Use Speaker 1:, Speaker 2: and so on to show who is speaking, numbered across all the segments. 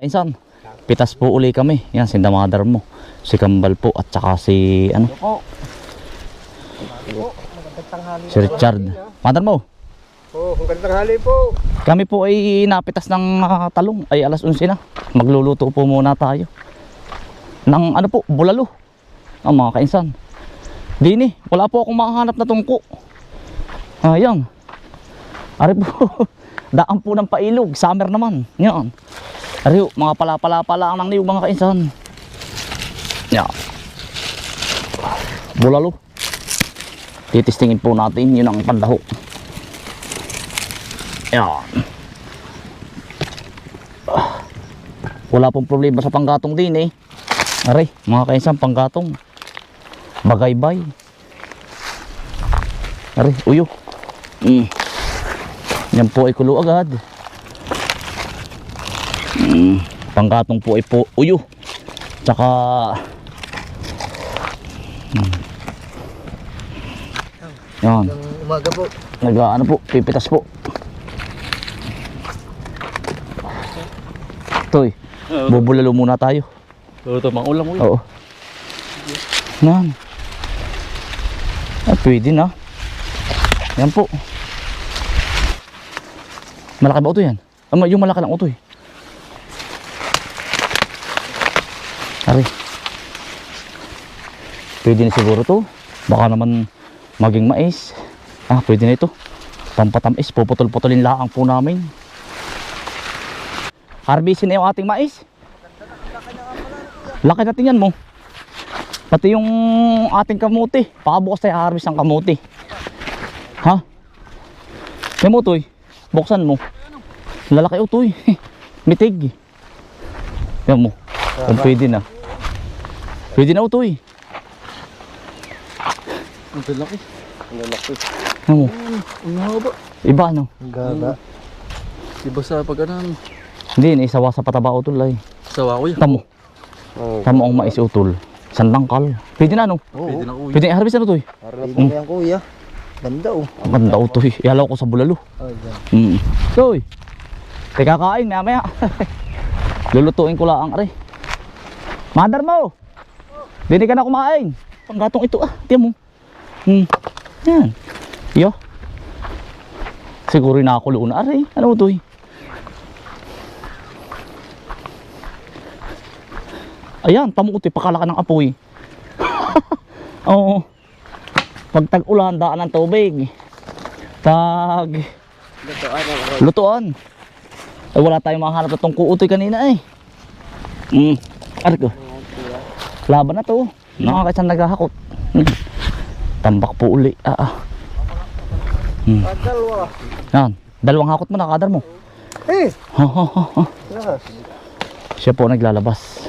Speaker 1: Insan, pitas po uli kami. Yan, si mother mo. Si Kambal po at saka si ano? Si Richard. Mother mo.
Speaker 2: Oh, magandang hali po.
Speaker 1: Kami po ay napitas ng talong. Ay alas 11 na. Magluluto po muna tayo. Ng ano po, bulalo. Ang mga kainsan. Dini, wala po akong makahanap na tungko. Ayan. Ari po. Daan po ng pailog. Summer naman. Yan. Ari po, mga pala ang niyog mga kainsan. Yan. Bulalo. Titistingin po natin. Yun ang pandahok. Yan. Wala pong problema sa panggatong din eh. Aray, mga kainsan, panggatong. Bagaybay. Aray, uyo. Yan po ay kulo agad. Panggatong po ay po uyo. Tsaka yan.
Speaker 2: Umaga po.
Speaker 1: Ano po, pipitas po. Toy, bubulalo muna tayo.
Speaker 3: Ito, mga ulam mo.
Speaker 1: Oo. Yan. Ah, pwede na. Yan po. Malaki ba ito yan? Yung malaki lang ito eh. Ari. Pwede na siguro to. Baka naman maging mais. Ah, pwede na ito. Pampatamis. Puputol-putulin laang po namin. Harvestin na yung ating mais. Laki natin yan mo. Pati yung ating kamuti. Pakabukas tayo harvest ng kamuti. Ha? May mo toy. Buksan mo. Lalaki utoy. Mitig. Yan mo. Kung pwede na. Pwede na utoy.
Speaker 3: Ang laki. Ang laki.
Speaker 1: Yan mo.
Speaker 3: Ang haba.
Speaker 1: Iba no?
Speaker 2: Ang gaba.
Speaker 3: Iba sa pag-anan.
Speaker 1: Hindi, isawa sa pataba utol ay.
Speaker 3: Sawa ko yan.
Speaker 1: Tamo.
Speaker 2: Oh.
Speaker 1: Tamo ang mais utol. Sandangkal. Pwede na no?
Speaker 3: Pwede na uwi.
Speaker 1: Pwede na i-harvest na utoy.
Speaker 2: Para po yan kuya. Ganda oh.
Speaker 1: Ganda utoy. Ihalaw ko sa bulalo.
Speaker 2: Oh, yan.
Speaker 1: Uy. Teka kain mamaya. Lulutuin ko lang are. Mother mo. Dini ka na kumain. Panggatong ito ah. Tiyan mo. Yan. Yo. Siguro nakakulo na are. Ano mo to eh? Ayan, pamuti pakalaka ng apoy. Oo. Pag tag-ulan, daan ng tubig. Lutuan. Ay wala tayong makahanap na tong kuutoy kanina eh. Ari ko. Laban na to. Nakakaisang naghahakot. Tambak po uli.
Speaker 2: Dalawa.
Speaker 1: Yan. Dalawang hakot mo, nakadar mo.
Speaker 2: Eh!
Speaker 1: Yes. Siya po naglalabas.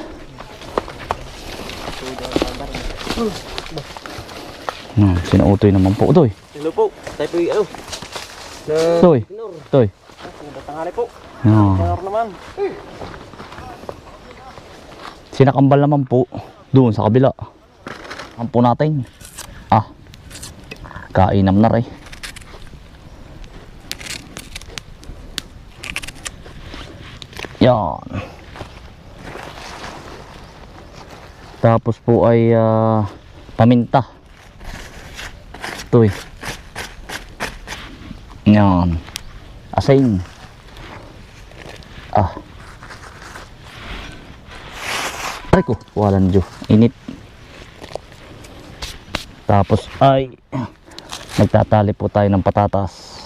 Speaker 1: Sinuutoy naman po. Utoy.
Speaker 3: Hello po. Tayo po yung
Speaker 1: Toy. Toy.
Speaker 3: tanghali po.
Speaker 1: Yan.
Speaker 3: Tanghali naman.
Speaker 1: Sinakambal naman po. Doon sa kabila. Ang po natin. Kainam na rin. Yan. Tapos po ay paminta. Ito eh. Yan. Asin. Aray ko. Walang Diyo. Init. Tapos ay nagtatali po tayo ng patatas.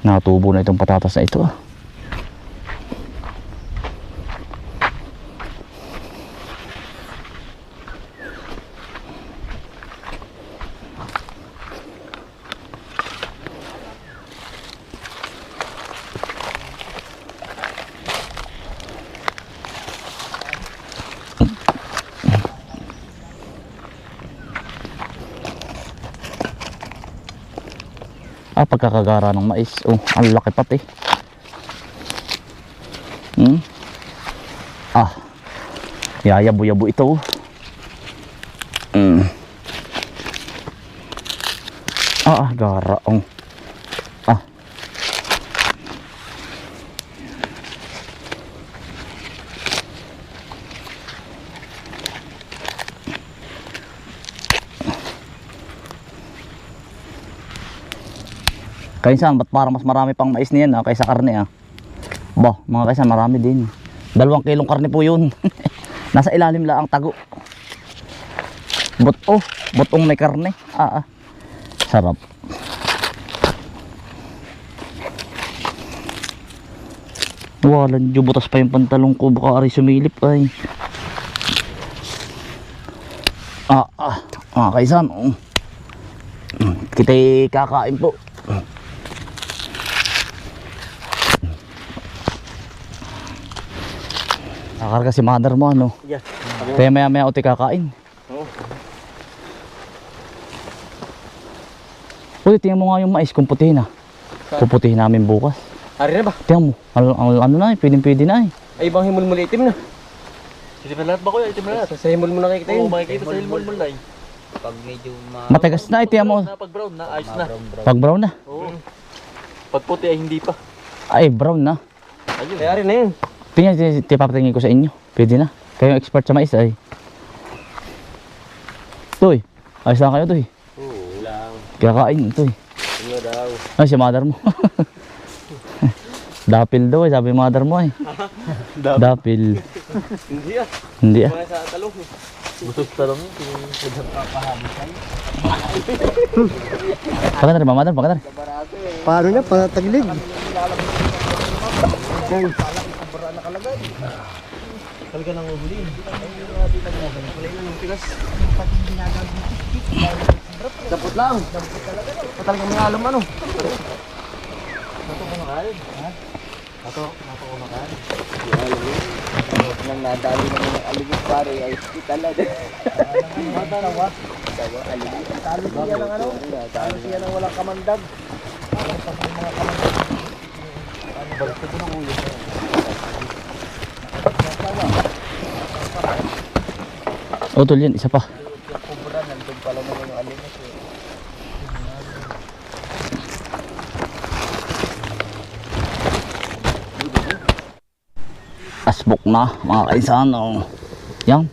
Speaker 1: Natubo na itong patatas na ito. Pagkakagara ng mais. Ang laki pati. Yayabo-yabo ito. Gara. Kainsan, ba't parang mas marami pang mais niyan kaysa karne Bah, mga kainsan, marami din. 2 kilong karne po yun. Nasa ilalim lang ang tago. Butong may karne. Sarap. Walang butas pa yung pantalong ko, baka ari sumilip ay. Mga kaisan, kita'y kakain po. Nakarga si mother mo
Speaker 3: Yeah.
Speaker 1: Kaya maya maya uti kakain. Uy, tingnan mo nga yung mais kung putihin puputihin namin bukas.
Speaker 3: Ari na ba?
Speaker 1: Tingnan mo, ano na pwede na
Speaker 3: Ay, ibang himul-mul itim na. Itim na lahat ba kuya? Itim na lahat. Sa himul mo nakikita yun. Oo, makikita sa himul-mul na yun.
Speaker 2: Pag medyo
Speaker 1: Matagas na, tingnan mo.
Speaker 3: Pag brown na, ayos na.
Speaker 1: Pag brown na.
Speaker 3: Oo. Pag puti ay hindi pa.
Speaker 1: Ay, brown na.
Speaker 3: Ayun. Kaya rin na yun.
Speaker 1: Tingnan, papatingin ko sa inyo. Pwede na. Kayo expert sa mais ay. Toy, ayos lang kayo Toy.
Speaker 3: Oo, lang.
Speaker 1: Kakain Toy.
Speaker 3: Ano daw?
Speaker 1: Ay, si mother mo. Dapil daw sabi mother mo Dapil. Hindi
Speaker 3: Mga sa talong. Busog talong.
Speaker 1: Pagka na rin mother, pagka na rin.
Speaker 2: Paano na? Pataglig.
Speaker 3: Talaga nang uhuli. Dapat lang. Talagang may alam ano. Nato ko makain.
Speaker 2: Nang nadali naman ng aligid pare ay hospital na din. Talo siya ng ano? Talo siya ng walang kamandag.
Speaker 3: Balik ko ng ulo.
Speaker 1: Tol yan, isa pa.
Speaker 2: Kumpura nandun pala naman yung aligid.
Speaker 1: Asbok na mga kaisan yan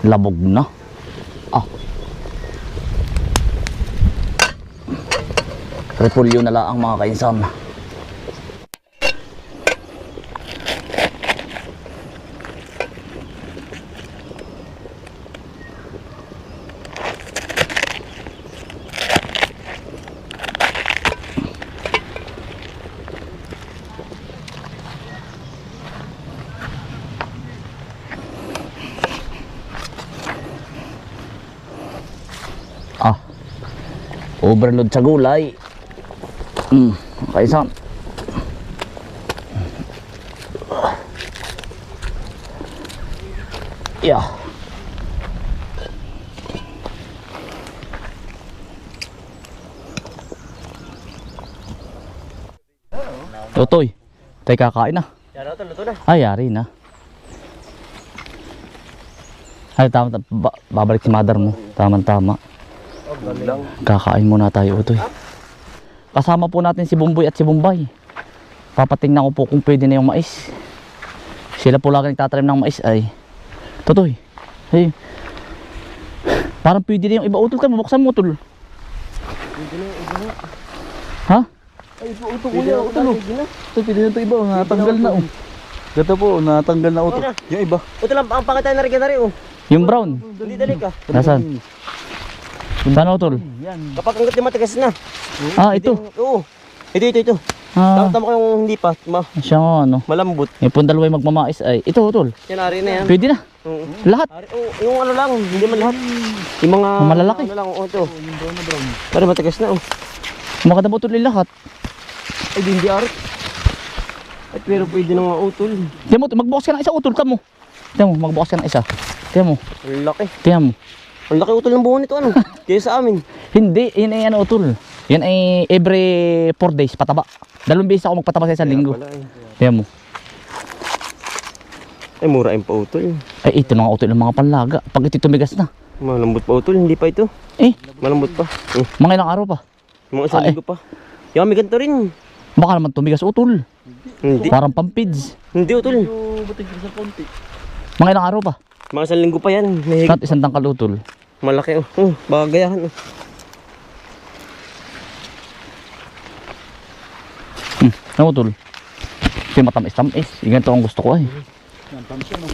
Speaker 1: labog na repolyo na lang mga kaisan. Overload sa gulay. Kaisan. Yeah. Totoy, tayo kakain na.
Speaker 3: Yan ito, luto na.
Speaker 1: Ay, yari na. Ay, tama, babalik si mother mo. Tama-tama. Kakain muna tayo ito Kasama po natin si Bumboy at si Bombay. Papatingnan ko po kung pwede na yung mais. Sila po lagi nagtatanim ng mais ay. Totoy. Hey. Parang pwede na yung iba utol ka. Mabuksan mo utol. Ha?
Speaker 2: Ay, ito kuya, ito no.
Speaker 1: Ito pwede na ito iba. Natanggal na Gata po, natanggal na utol. Yung iba.
Speaker 3: Ito lang, ang pakatay na rin na rin
Speaker 1: Yung brown.
Speaker 3: Hindi dali ka.
Speaker 1: Nasaan? Saan utol?
Speaker 3: Kapag ang gati matigas na.
Speaker 1: Ito.
Speaker 3: Oo. Ito. Tama ko yung hindi pa.
Speaker 1: Siya nga
Speaker 3: Malambot.
Speaker 1: Yung pong dalawa magmamais ay. Ito utol.
Speaker 3: Yan ari na yan.
Speaker 1: Pwede na.
Speaker 3: Oo.
Speaker 1: Lahat.
Speaker 3: Yung ano lang, hindi man lahat. Yung mga
Speaker 1: malalaki.
Speaker 3: Ano lang, ito. Yung brown na brown. Pero matigas na
Speaker 1: Maganda po utol yung lahat.
Speaker 3: Ay, hindi ari. Ay, pero pwede na nga utol.
Speaker 1: Tiyan mo, magbukas ka ng isa utol ka mo. Tiyan mo, magbukas ka ng isa. Tiyan mo.
Speaker 3: Ang laki.
Speaker 1: Tiyan mo.
Speaker 3: Ang laki utol ng buhon nito Kaya sa amin.
Speaker 1: Hindi, yun ay utol. Yan ay every 4 days pataba. 2 beses ako magpataba sa isang linggo. Tiyan mo.
Speaker 3: Ay, mura yung pa utol.
Speaker 1: Ay, ito mga utol ng mga panlaga. Pag ito tumigas na.
Speaker 3: Malambot pa utol, hindi pa ito. Malambot pa.
Speaker 1: Mga ilang araw pa.
Speaker 3: Mga isang linggo pa. Yung may ganito rin.
Speaker 1: Baka naman tumigas utol.
Speaker 3: Hindi.
Speaker 1: Parang pampids.
Speaker 3: Hindi utol.
Speaker 1: Mga ilang araw pa.
Speaker 3: Mga isang linggo pa yan.
Speaker 1: Kat isang tangkal utol.
Speaker 3: Malaki baka gayahan
Speaker 1: Ano tol? Kasi matamis-tamis. Yung ganito ang gusto ko ay.
Speaker 2: Yan, tamis yun, oh.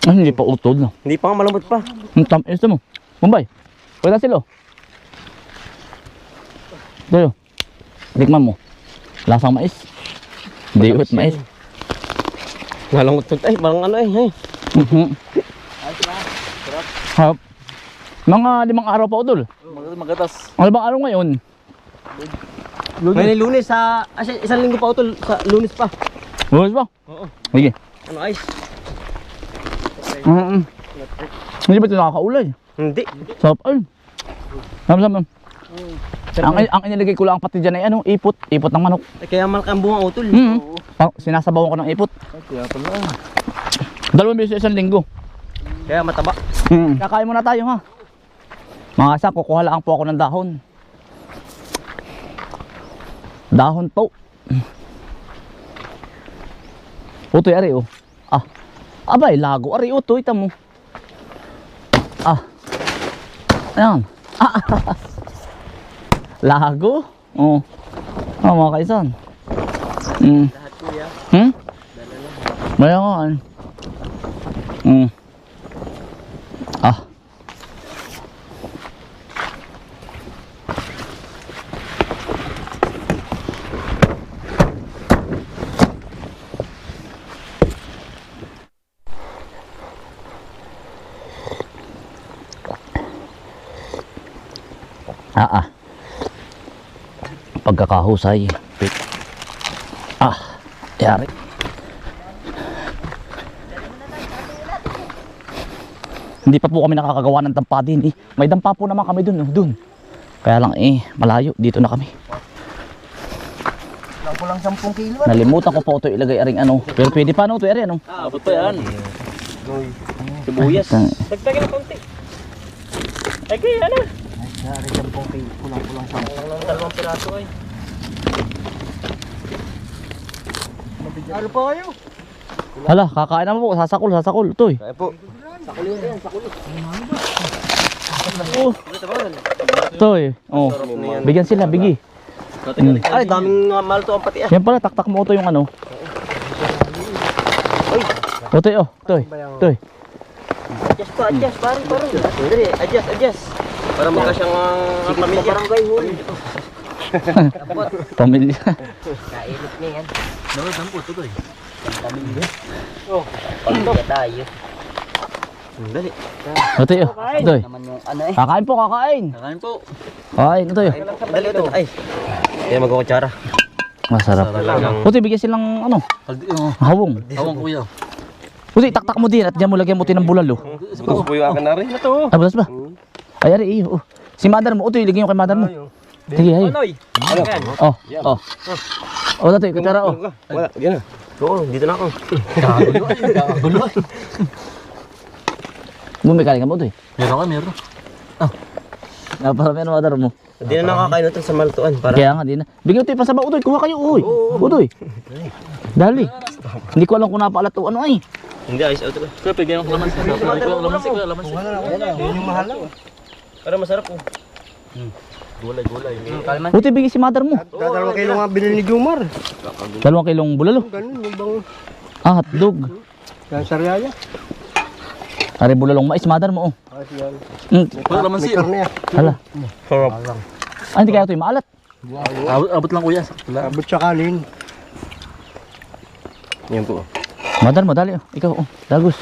Speaker 1: Ah, hindi pa utol no.
Speaker 3: Hindi pa nga malambot pa.
Speaker 1: Ang tamis mo. Bombay. Wala sila. Doyo. Tikman mo. Lasang mais. Hindi ut mais.
Speaker 3: Malambot to. Ay, parang ano eh.
Speaker 2: Ayos na. Sarap.
Speaker 1: Harap. Mga 5 araw pa utol.
Speaker 2: Magatas.
Speaker 1: Ang 5 araw ngayon.
Speaker 3: May Lunes sa... isang linggo pa utol. Sa Lunes pa.
Speaker 1: Bukas ba?
Speaker 3: Oo.
Speaker 1: Sige.
Speaker 3: Ano ice?
Speaker 1: Hindi ba ito nakakaulay?
Speaker 3: Hindi.
Speaker 1: Sarap ay. Sama-sama. Ang inilagay ko lang pati dyan ay ano, ipot. Ipot ng manok.
Speaker 3: Kaya malaki ang bunga utol.
Speaker 1: Sinasabawan ko ng ipot.
Speaker 2: Kaya pala.
Speaker 1: 2 beses sa isang linggo.
Speaker 3: Kaya mataba.
Speaker 1: Kakain muna tayo ha. Mga isa, kukuha lang po ako ng dahon. Dahon po. Utoy ari oh. Ah. Abay, lago ari utoy tamo. Ah. Ayan. Lago? Oh. Mga kaisan.
Speaker 3: Lahat kuya.
Speaker 1: Mayangan. Ah. Pagkakahusay. Yari. Hindi pa po kami nakakagawa ng dampa din eh. May dampa po naman kami dun, dun. Kaya lang malayo. Dito na kami.
Speaker 2: Lang po lang 10 kilo.
Speaker 1: Nalimutan ko po ito ilagay aring ano. Pero pwede pa no, ito ari ano.
Speaker 3: Abot pa yan. Sibuyas. Dagdagan ng konti. Ay kaya na.
Speaker 2: Nari 10 kilo. Kulang-kulang 10.
Speaker 3: Dalawang piraso ay.
Speaker 2: Ano pa kayo?
Speaker 1: Hala, kakain naman po. Sasakol. Ito eh.
Speaker 3: Kaya po. Sakulo yan, sakulo.
Speaker 1: Ito eh. Oh. Bigyan sila, bigi.
Speaker 3: Ay, daming mahal to ang pati ah.
Speaker 1: Yan pala, taktak mo ito yung ano. Ito eh, oh. Ito eh.
Speaker 3: Adjust pa, adjust. Parang. Dali, adjust. Para magkasyang ang pamilya. Barangay hul.
Speaker 1: Pamilya.
Speaker 3: Kainit niya yan.
Speaker 2: Dapat ang puto to eh.
Speaker 3: Pamilya. Oh, pamilya tayo. Dali.
Speaker 1: Ito eh, oh. Ito eh.
Speaker 3: Naman yung ano eh.
Speaker 1: Kakain po, kakain.
Speaker 2: Kakain po.
Speaker 1: Kakain, ito eh.
Speaker 3: Dali ito. Ay. Kaya magkukutsara.
Speaker 1: Masarap. Ito eh, bigyan silang ano. Hawong.
Speaker 2: Awang kuya.
Speaker 1: Ito eh, taktak mo din at dyan mo lagyan mo din ng bulalo.
Speaker 3: Gusto po yung akin na rin. Ito.
Speaker 1: Ah, bulas ba? Ay, ari, iyo. Oh. Si mother mo, ito eh, lagyan mo kay mother mo. Sige, ay.
Speaker 3: Anoy.
Speaker 1: Oh. Oh, ito eh, kutsara oh.
Speaker 3: Wala, yan na. Oo, dito na ako.
Speaker 2: Gulo ay.
Speaker 1: Bumikaling ka mo ito eh.
Speaker 2: Meron.
Speaker 1: Para may mother mo.
Speaker 3: Hindi na nakakain natin sa maltuan. Para
Speaker 1: Kaya nga, di na. Bigyan ito eh, pasabaw. Utoy, kuha kayo, uy. Utoy. Dali. Hindi ko alam kung napaalat o ano ay.
Speaker 3: hindi ayos out ko.
Speaker 2: Kuya, pigyan ko laman. Laman si. Yun yung mahal lang.
Speaker 3: Para masarap po.
Speaker 2: Gulay.
Speaker 1: Utoy, bigyan si mother mo.
Speaker 2: 2 kilo nga binili ni Jumar.
Speaker 1: 2 kilong bulalo.
Speaker 2: Ganun, yung bang
Speaker 1: Hotdog.
Speaker 2: yan sariaya.
Speaker 1: Ari bulalong mais, mother mo oh.
Speaker 2: Ayos yan.
Speaker 1: Mm.
Speaker 2: May karne yan.
Speaker 1: Hala.
Speaker 3: Sarap.
Speaker 1: Ah, hindi kaya ito yung maalat.
Speaker 2: Abot lang kuya. Abot sa kanin.
Speaker 3: Yan po.
Speaker 1: Mother mo, dali oh. Ikaw oh. Dagos.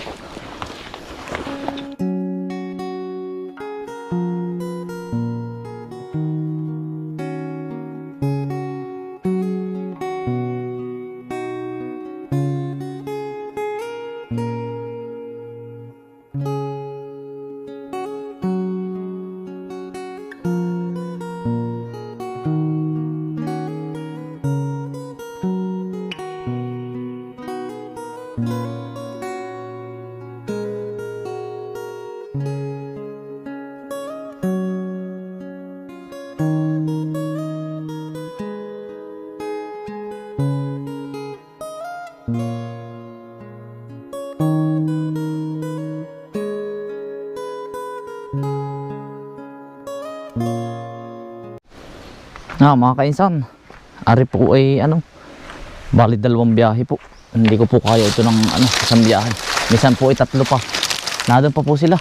Speaker 1: Mga kainsan, Ari po ay ano, bali 2 biyahe po. Hindi ko po kaya ito ng ano, isang biyahe. Minsan po ay 3 pa. Nandun pa po sila.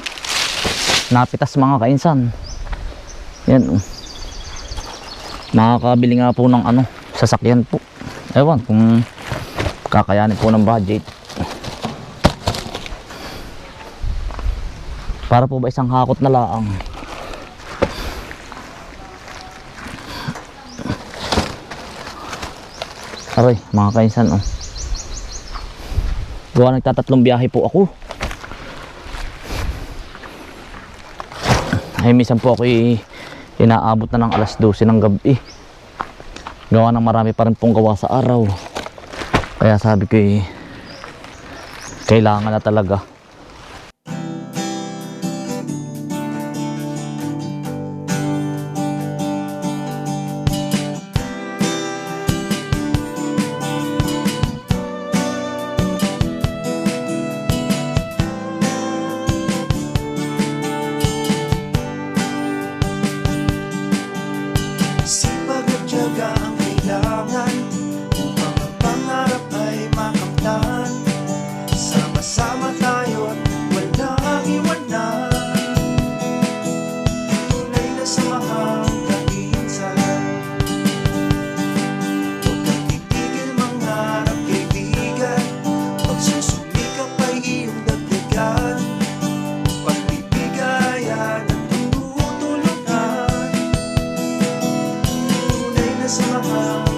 Speaker 1: Napitas mga kainsan. Yan. Makakabili nga po ng ano, sasakyan po. Ewan kung kakayanin po ng budget. Para po ba isang hakot na laang. Aray, mga kainsan, oh. Gawa nagtatatlong biyahe po ako. Ay, minsan po ako inaabot na ng alas 12 ng gabi. Gawa ng marami pa rin pong gawa sa araw. Kaya sabi ko kailangan na talaga.
Speaker 4: Sipag at tiyaga ang kailangan upang ang pangarap ay makamtan. Sama-sama tayo't walang iwanan. Tunay na samahang kainsan. Huwag kang titigil mangarap, kaibigan. Pagsusumikap ay iyong dagdagan. Pagbibigayan at pagtutulungan. Tunay na samahang